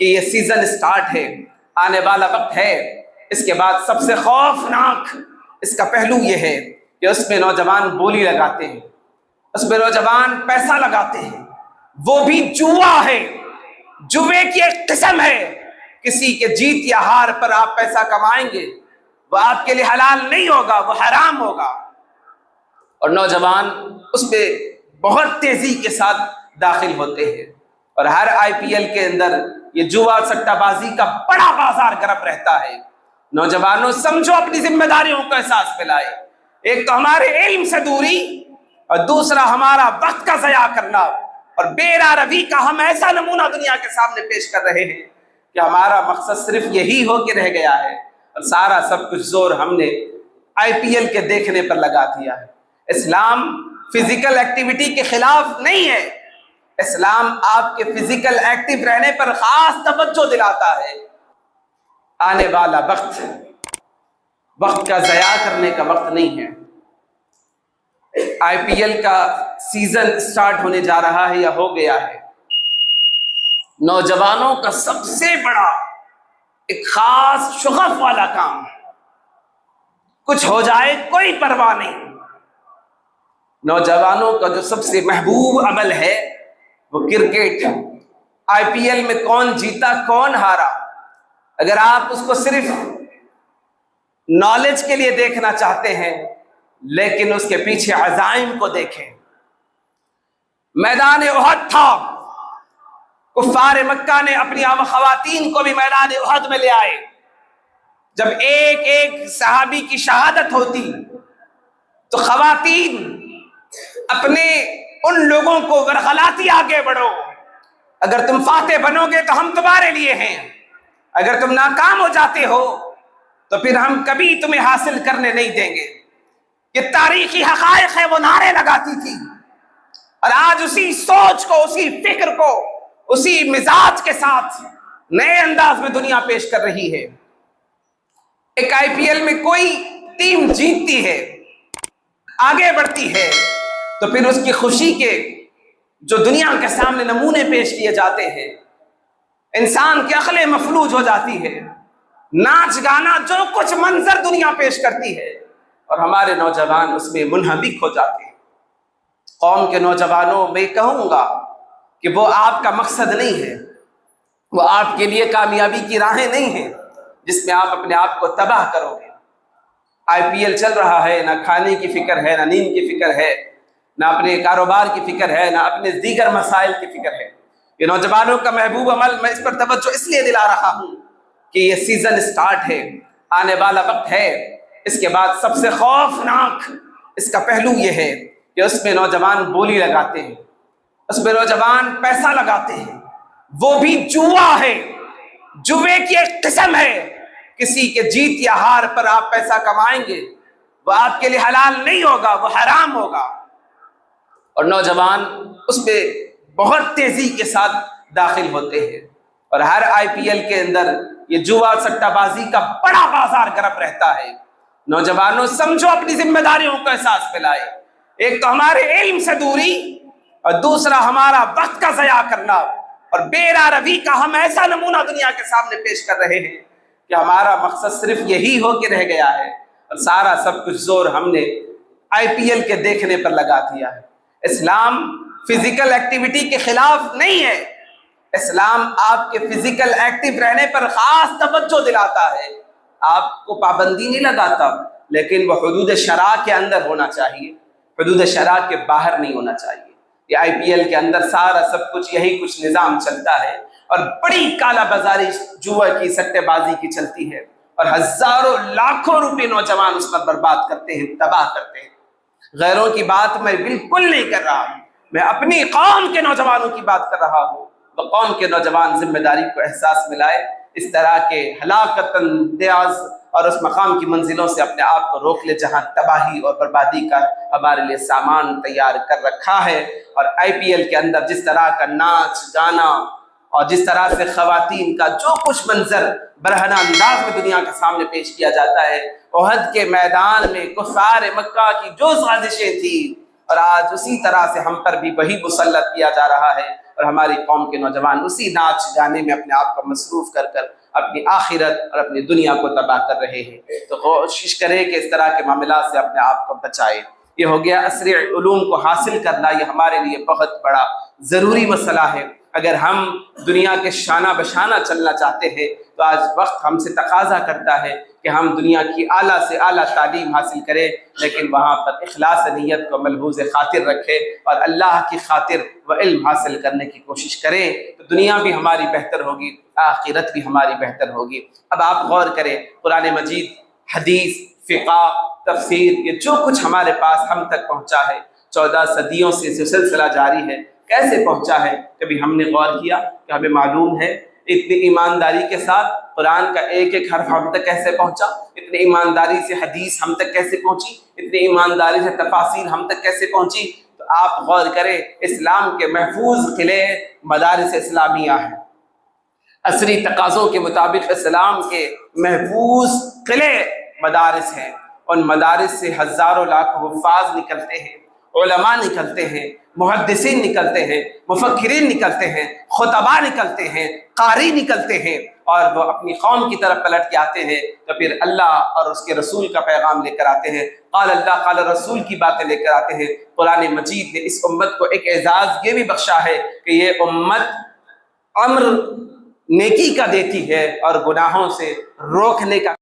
کہ یہ season start ہے، آنے والا وقت ہے۔ اس کے بعد سب سے خوفناک اس کا پہلو یہ ہے کہ اس میں نوجوان بولی لگاتے ہیں، اس میں نوجوان پیسہ لگاتے ہیں، وہ بھی جوا ہے، جوے کی ایک قسم ہے۔ کسی کے جیت یا ہار پر آپ پیسہ کمائیں گے، وہ آپ کے لیے حلال نہیں ہوگا، وہ حرام ہوگا۔ اور نوجوان اس پہ بہت تیزی کے ساتھ داخل ہوتے ہیں، اور ہر آئی پی ایل کے اندر یہ جوا سٹہ بازی کا بڑا بازار گرم رہتا ہے۔ نوجوانوں سمجھو، اپنی ذمہ داریوں کو احساس میں لائے۔ ایک تو ہمارے علم سے دوری، اور دوسرا ہمارا وقت کا ضیاع کرنا اور بے روی کا ہم ایسا نمونہ دنیا کے سامنے پیش کر رہے ہیں کہ ہمارا مقصد صرف یہی ہو کے رہ گیا ہے، اور سارا سب کچھ زور ہم نے آئی پی ایل کے دیکھنے پر لگا دیا ہے۔ اسلام فزیکل ایکٹیویٹی کے خلاف نہیں ہے، اسلام آپ کے فزیکل ایکٹیو رہنے پر خاص توجہ دلاتا ہے۔ آنے والا وقت کا ضیاع کرنے کا وقت نہیں ہے۔ آئی پی ایل کا سیزن سٹارٹ ہونے جا رہا ہے یا ہو گیا ہے۔ نوجوانوں کا سب سے بڑا ایک خاص شغف والا کام، کچھ ہو جائے کوئی پرواہ نہیں۔ نوجوانوں کا جو سب سے محبوب عمل ہے وہ کرکٹ۔ آئی پی ایل میں کون جیتا کون ہارا، اگر آپ اس کو صرف نالج کے لیے دیکھنا چاہتے ہیں، لیکن اس کے پیچھے عزائم کو دیکھیں۔ میدان احد تھا، کفار مکہ نے اپنی خواتین کو بھی میدان احد میں لے آئے۔ جب ایک ایک صحابی کی شہادت ہوتی تو خواتین اپنے ان لوگوں کو ورغلاتی آگے بڑھو، اگر تم فاتح بنو گے تو ہم تمہارے لیے ہیں، اگر تم ناکام ہو جاتے ہو تو پھر ہم کبھی تمہیں حاصل کرنے نہیں دیں گے۔ یہ تاریخی حقائق ہے، وہ نعرے لگاتی تھی، اور آج اسی سوچ کو، اسی فکر کو، اسی مزاج کے ساتھ نئے انداز میں دنیا پیش کر رہی ہے۔ ایک آئی پی ایل میں کوئی ٹیم جیتتی ہے، آگے بڑھتی ہے، تو پھر اس کی خوشی کے جو دنیا کے سامنے نمونے پیش کیے جاتے ہیں، انسان کی عقلیں مفلوج ہو جاتی ہے۔ ناچ گانا جو کچھ منظر دنیا پیش کرتی ہے، اور ہمارے نوجوان اس میں منہمک ہو جاتے ہیں۔ قوم کے نوجوانوں میں کہوں گا کہ وہ آپ کا مقصد نہیں ہے، وہ آپ کے لیے کامیابی کی راہیں نہیں ہیں جس میں آپ اپنے آپ کو تباہ کرو گے۔ آئی پی ایل چل رہا ہے، نہ کھانے کی فکر ہے، نہ نیند کی فکر ہے، نہ اپنے کاروبار کی فکر ہے، نہ اپنے دیگر مسائل کی فکر ہے۔ یہ نوجوانوں کا محبوب عمل، میں اس پر توجہ اس لیے دلا رہا ہوں کہ یہ سیزن سٹارٹ ہے، آنے والا وقت ہے۔ اس کے بعد سب سے خوفناک اس کا پہلو یہ ہے کہ اس میں نوجوان بولی لگاتے ہیں، اس میں نوجوان پیسہ لگاتے ہیں، وہ بھی جوا ہے، جوے کی ایک قسم ہے۔ کسی کے جیت یا ہار پر آپ پیسہ کمائیں گے، وہ آپ کے لیے حلال نہیں ہوگا، وہ حرام ہوگا۔ اور نوجوان اس پہ بہت تیزی کے ساتھ داخل ہوتے ہیں، اور ہر آئی پی ایل کے اندر یہ جوا سٹہ بازی کا بڑا بازار گرم رہتا ہے۔ نوجوانوں سمجھو، اپنی ذمہ داریوں کو احساس میں لائے۔ ایک تو ہمارے علم سے دوری، اور دوسرا ہمارا وقت کا ضیاع کرنا اور بے روی کا ہم ایسا نمونہ دنیا کے سامنے پیش کر رہے ہیں کہ ہمارا مقصد صرف یہی ہو کے رہ گیا ہے، اور سارا سب کچھ زور ہم نے آئی پی ایل کے دیکھنے پر لگا دیا ہے۔ اسلام فزیکل ایکٹیویٹی کے خلاف نہیں ہے، اسلام آپ کے فزیکل ایکٹیو رہنے پر خاص توجہ دلاتا ہے۔ آپ کو پابندی نہیں لگاتا، لیکن وہ حدود شرع کے اندر ہونا چاہیے، حدود شرع کے باہر نہیں ہونا چاہیے۔ یہ آئی پی ایل کے اندر سارا سب کچھ یہی کچھ نظام چلتا ہے، اور بڑی کالا بازاری جوا کی سٹے بازی کی چلتی ہے، اور ہزاروں لاکھوں روپے نوجوان اس پر برباد کرتے ہیں، تباہ کرتے ہیں۔ غیروں کی بات میں بالکل نہیں کر رہا، میں اپنی قوم کے نوجوانوں کی بات کر رہا ہوں۔ وہ قوم کے نوجوان ذمہ داری کو احساس میں لائے، اس طرح کے ہلاکت انداز اور اس مقام کی منزلوں سے اپنے آپ کو روک لے جہاں تباہی اور بربادی کا ہمارے لیے سامان تیار کر رکھا ہے۔ اور آئی پی ایل کے اندر جس طرح کا ناچ گانا اور جس طرح سے خواتین کا جو کچھ منظر برہنہ انداز میں دنیا کے سامنے پیش کیا جاتا ہے، احد کے میدان میں کفار مکہ کی جو سازشیں تھیں اور آج اسی طرح سے ہم پر بھی وہی مسلط کیا جا رہا ہے، اور ہماری قوم کے نوجوان اسی ناچ گانے میں اپنے آپ کو مصروف کر کر اپنی آخرت اور اپنی دنیا کو تباہ کر رہے ہیں۔ تو کوشش کریں کہ اس طرح کے معاملات سے اپنے آپ کو بچائیں۔ یہ ہو گیا عصری علوم کو حاصل کرنا، یہ ہمارے لیے بہت بڑا ضروری مسئلہ ہے۔ اگر ہم دنیا کے شانہ بشانہ چلنا چاہتے ہیں تو آج وقت ہم سے تقاضا کرتا ہے کہ ہم دنیا کی اعلیٰ سے اعلیٰ تعلیم حاصل کریں، لیکن وہاں پر اخلاص نیت کو ملحوظ خاطر رکھیں اور اللہ کی خاطر وہ علم حاصل کرنے کی کوشش کریں، تو دنیا بھی ہماری بہتر ہوگی، آخرت بھی ہماری بہتر ہوگی۔ اب آپ غور کریں، قرآن مجید، حدیث، فقہ، تفسیر، یہ جو کچھ ہمارے پاس ہم تک پہنچا ہے 14 صدیوں سے جو سلسلہ جاری ہے، کیسے پہنچا ہے؟ کبھی ہم نے غور کیا کہ ہمیں معلوم ہے اتنی ایمانداری کے ساتھ قرآن کا ایک ایک حرف ہم تک کیسے پہنچا؟ اتنی ایمانداری سے حدیث ہم تک کیسے پہنچی؟ اتنی ایمانداری سے تفاسیر ہم تک کیسے پہنچی؟ تو آپ غور کریں، اسلام کے محفوظ قلعے مدارس اسلامیہ ہیں۔ عصری تقاضوں کے مطابق اسلام کے محفوظ قلعے مدارس ہیں، ان مدارس سے ہزاروں لاکھوں حفاظ نکلتے ہیں، علماء نکلتے ہیں، محدثین نکلتے ہیں، مفکرین نکلتے ہیں، خطباء نکلتے ہیں، قاری نکلتے ہیں، اور وہ اپنی قوم کی طرف پلٹ کے آتے ہیں تو پھر اللہ اور اس کے رسول کا پیغام لے کر آتے ہیں، قال اللہ قال رسول کی باتیں لے کر آتے ہیں۔ قرآن مجید نے اس امت کو ایک اعزاز یہ بھی بخشا ہے کہ یہ امت امر نیکی کا دیتی ہے اور گناہوں سے روکنے کا